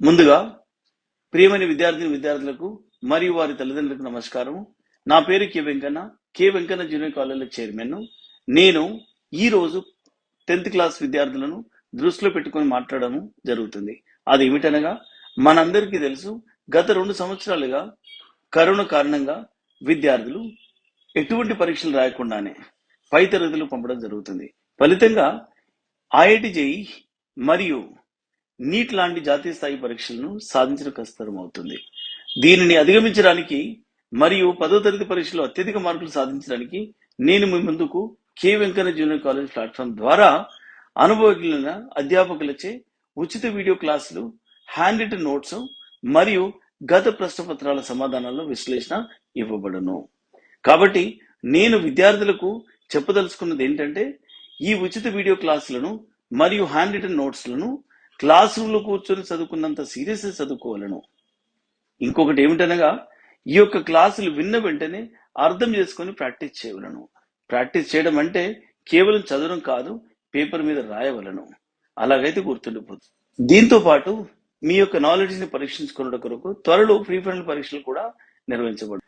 ముందుగా ప్రియమైన విద్యార్థులకు మరియు వారి తల్లిదండ్రులకు నమస్కారం. నా పేరు K Venkanna junior college chairman. నేను ఈ రోజు 10th క్లాస్ విద్యార్థులను దృష్టిలో పెట్టుకొని మాట్లాడడం జరుగుతుంది. అది ఏమిటనగా, మనందరికీ తెలుసు, గత 2 సంవత్సరాలుగా కరోనా కారణంగా విద్యార్థులు ఎటువంటి పరీక్షలు రాయకుండానే పై తరగతులు పంపడం జరుగుతుంది. ఫలితంగా ఐఐటి జేఈఈ మరియు నీట్ లాంటి జాతీయ స్థాయి పరీక్షలను సాధించడం కష్టతరం అవుతుంది. దీనిని అధిగమించడానికి మరియు 10వ తరగతి పరీక్షలో అత్యధిక మార్కులు సాధించడానికి నేను మీ ముందుకు K Venkanna junior college platform ద్వారా అనుభవజ్ఞులైన అధ్యాపకులచే ఉచిత వీడియో క్లాసులు, హ్యాండ్ రిటన్ నోట్స్ మరియు గత ప్రశ్నపత్రాల సమాధానాల విశ్లేషణ ఇవ్వబడును. కాబట్టి నేను విద్యార్థులకు చెప్పదలుచుకున్నది ఏంటంటే, ఈ ఉచిత వీడియో క్లాసులను మరియు హ్యాండ్ రిటన్ నోట్స్లను క్లాస్ రూమ్ లో కూర్చొని చదువుకున్నంత సీరియస్ చదువుకోవాలను. ఇంకొకటి ఏమిటనగా, ఈ యొక్క క్లాసులు విన్న వెంటనే అర్థం చేసుకొని ప్రాక్టీస్ చేయవలను. ప్రాక్టీస్ చేయడం అంటే కేవలం చదవడం కాదు, పేపర్ మీద రాయవలను. అలాగైతే గుర్తుండిపోతుంది. దీంతో పాటు మీ యొక్క నాలెడ్జ్ ని పరీక్షించుకున్న కొరకు త్వరలో ప్రీ ఫైనల్ పరీక్షలు కూడా నిర్వహించబడు.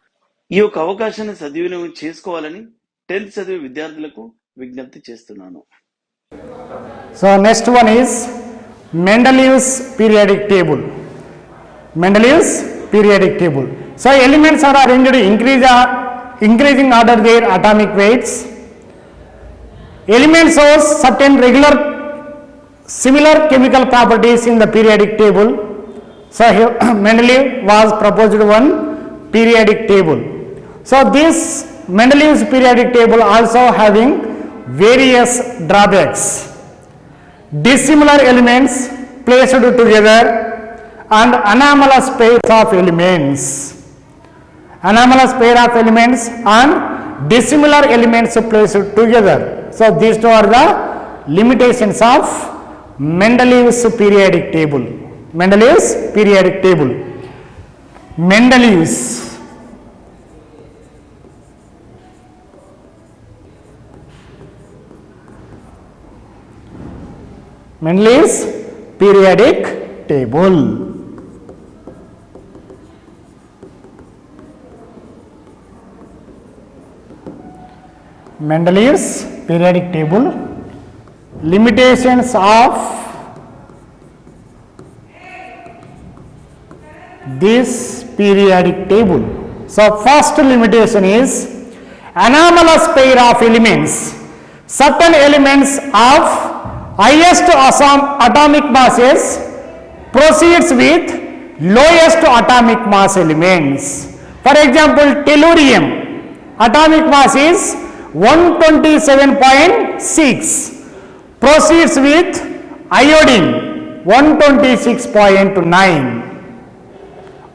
ఈ యొక్క అవకాశాన్ని సద్వినియోగం చేసుకోవాలని 10th చదివే విద్యార్థులకు విజ్ఞప్తి చేస్తున్నాను. So next one is Mendeleev's periodic table. Mendeleev's periodic table. So elements are arranged in increasing order their atomic weights. Elements shows certain regular similar chemical properties in the periodic table. So Mendeleev was proposed one periodic table. So this Mendeleev's periodic table also having various drawbacks. Dissimilar elements placed together and anomalous pairs of elements. Anomalous pair of elements and dissimilar elements placed together. So these two are the limitations of Mendeleev's periodic table. Mendeleev's periodic table. Mendeleev's Mendeleev's periodic table. Mendeleev's periodic table. Limitations of this periodic table. So first limitation is anomalous pair of elements. Certain elements of highest atomic masses proceeds with lowest atomic mass elements. For example, tellurium atomic mass is 127.6 proceeds with iodine 126.9.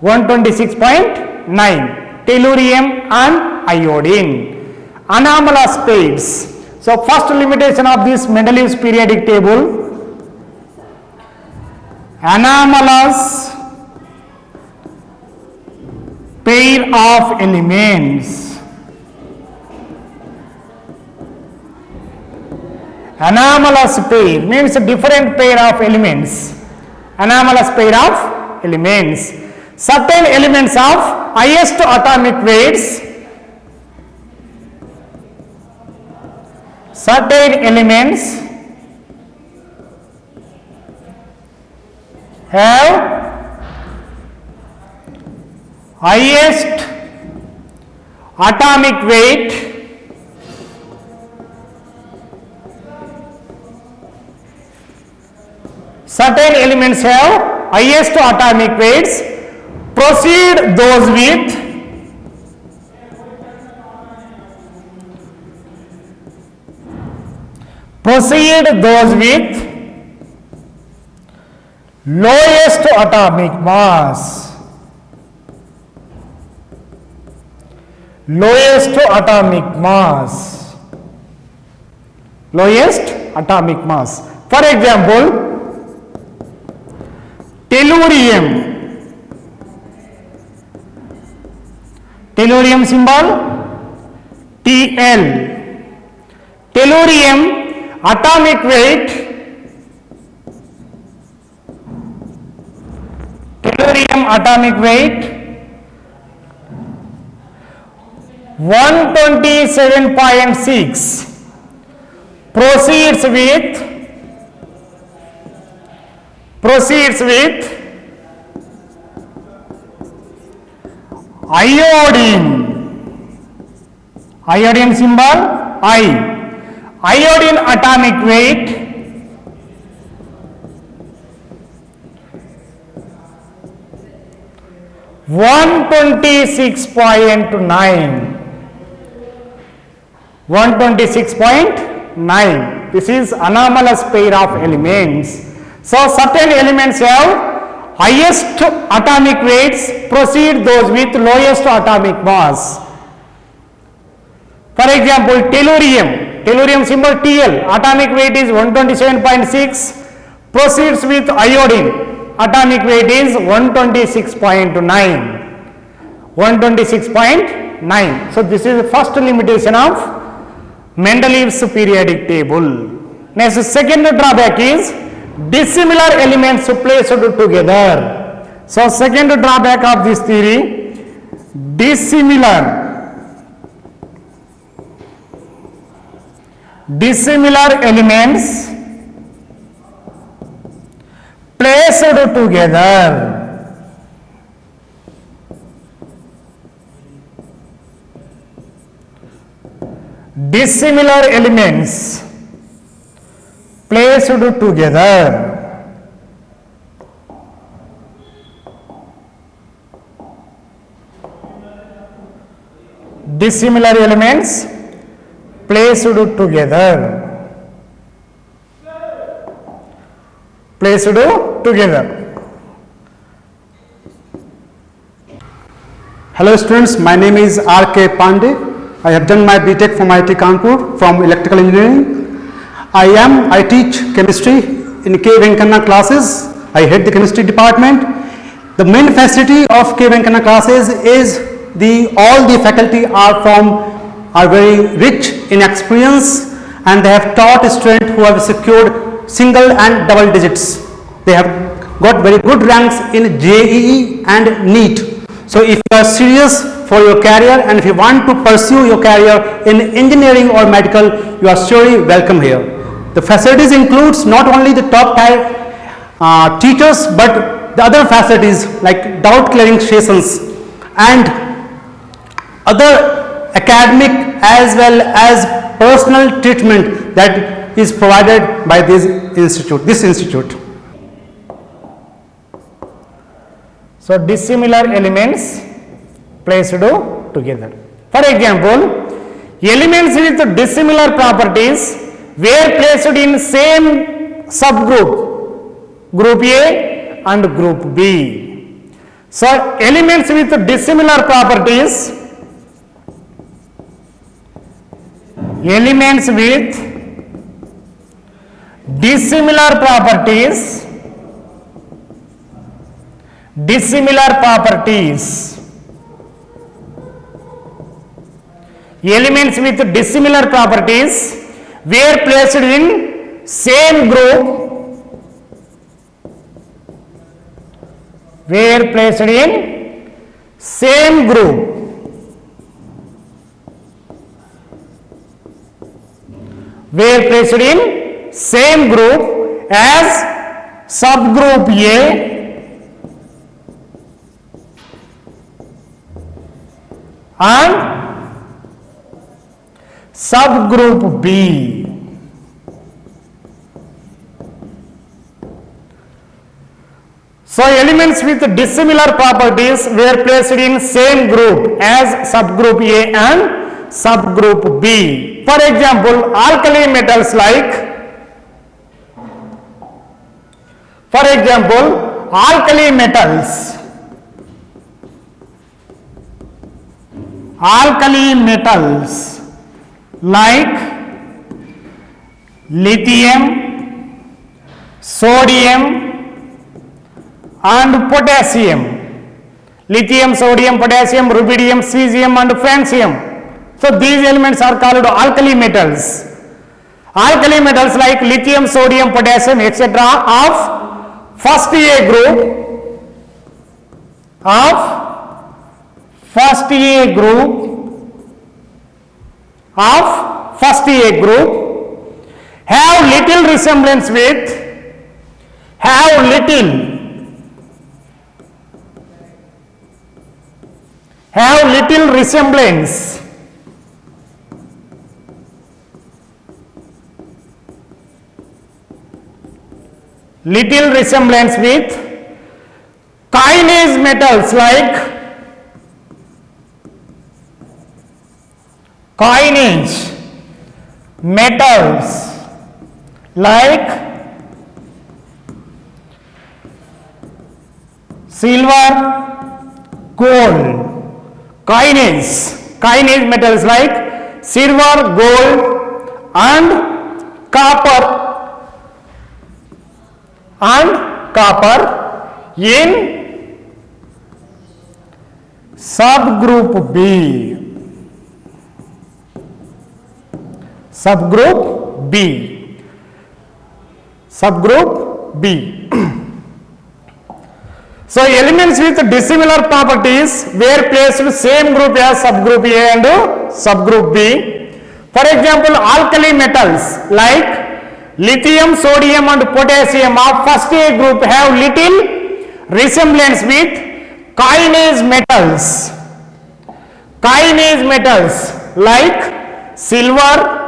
126.9 tellurium and iodine, anomalous pairs. So first limitation of this Mendeleev's periodic table, anomalous pair of elements. Anomalous pair means a different pair of elements. Anomalous pair of elements. Certain elements of highest atomic weights. Certain elements have highest atomic weight certain elements have highest atomic weights proceed those with lowest atomic mass. Lowest atomic mass. Lowest atomic mass. For example, tellurium. Tellurium symbol Tl. Tellurium atomic weight atomic weight 127.6 proceeds with iodine symbol I, iodine atomic weight 126.9. This is anomalous pair of elements. So certain elements have highest atomic weights precede those with lowest atomic mass. For example, tellurium symbol Tl, atomic weight is 127.6, proceeds with iodine, atomic weight is 126.9. So this is the first limitation of Mendeleev's periodic table. Next, second drawback is dissimilar elements placed together. So second drawback of this theory, dissimilar elements placed together. Dissimilar elements placed together. Dissimilar elements placed together. Placed together. Hello students, my name is R.K. Pandey. I have done my BTech from IIT Kanpur from electrical engineering. I teach chemistry in K. Venkana classes. I head the chemistry department. The main facility of K. Venkana classes is all the faculty are very rich in experience, and they have taught students who have secured single and double digits. They have got very good ranks in JEE and NEET. So if you are serious for your career and if you want to pursue your career in engineering or medical, you are surely welcome here. The facilities includes not only the top tier teachers but the other facilities like doubt clearing sessions and other academic as well as personal treatment that is provided by this institute. So dissimilar elements placed together. For example, elements with dissimilar properties were placed in same subgroup, group A and group B. So elements with dissimilar properties, dissimilar properties elements with dissimilar properties were placed in same group, were placed in same group as subgroup A and subgroup B. So elements with dissimilar properties were placed in same group as subgroup A and subgroup B. For example, alkali metals like alkali metals like lithium, sodium and potassium. Lithium, sodium, potassium, rubidium, cesium and francium. So these elements are called alkali metals. Alkali metals like lithium, sodium, potassium etc. of first A group of first A group have little resemblance with kinase metals like silver, gold. Kinase metals like silver, gold and copper in subgroup B. So elements with dissimilar properties were placed in same group as subgroup A and subgroup B. For example, alkali metals like lithium, sodium and potassium of first A group have little resemblance with kinase metals like silver,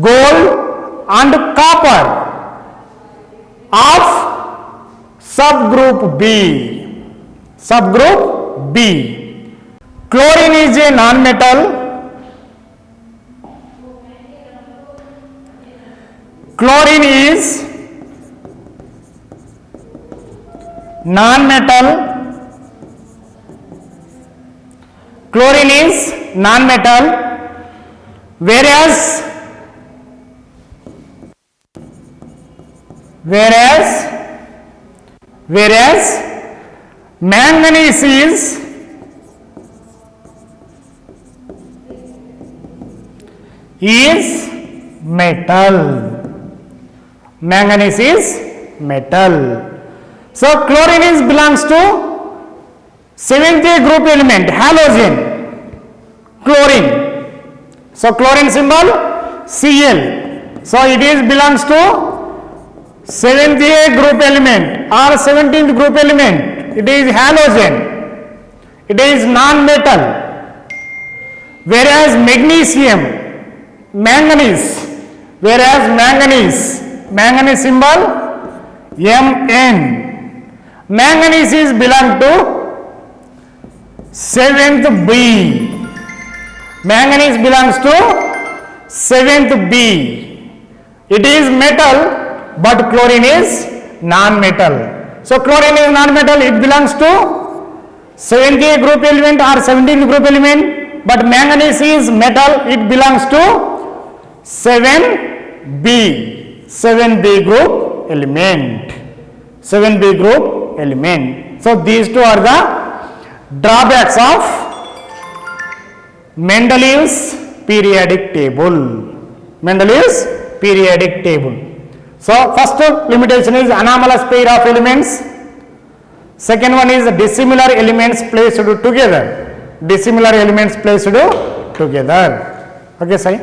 gold and copper of subgroup B. Chlorine is a non-metal. Chlorine is non-metal. Whereas manganese is metal. So chlorine belongs to 7th A group element, halogen. Chlorine. So chlorine symbol Cl. So it belongs to 7th A group element or 17th group element. It is halogen. It is non-metal. Whereas manganese symbol Mn. Manganese belong to 7th B. Manganese belongs to 7th B. It is metal, but chlorine is non-metal. So chlorine is non-metal, it belongs to 7th A group element or 17th group element, but manganese is metal, it belongs to 7B group element. So these two are the drawbacks of Mendeleev's periodic table. So first limitation is anomalous pair of elements. Second one is dissimilar elements placed together. Okay, Sai?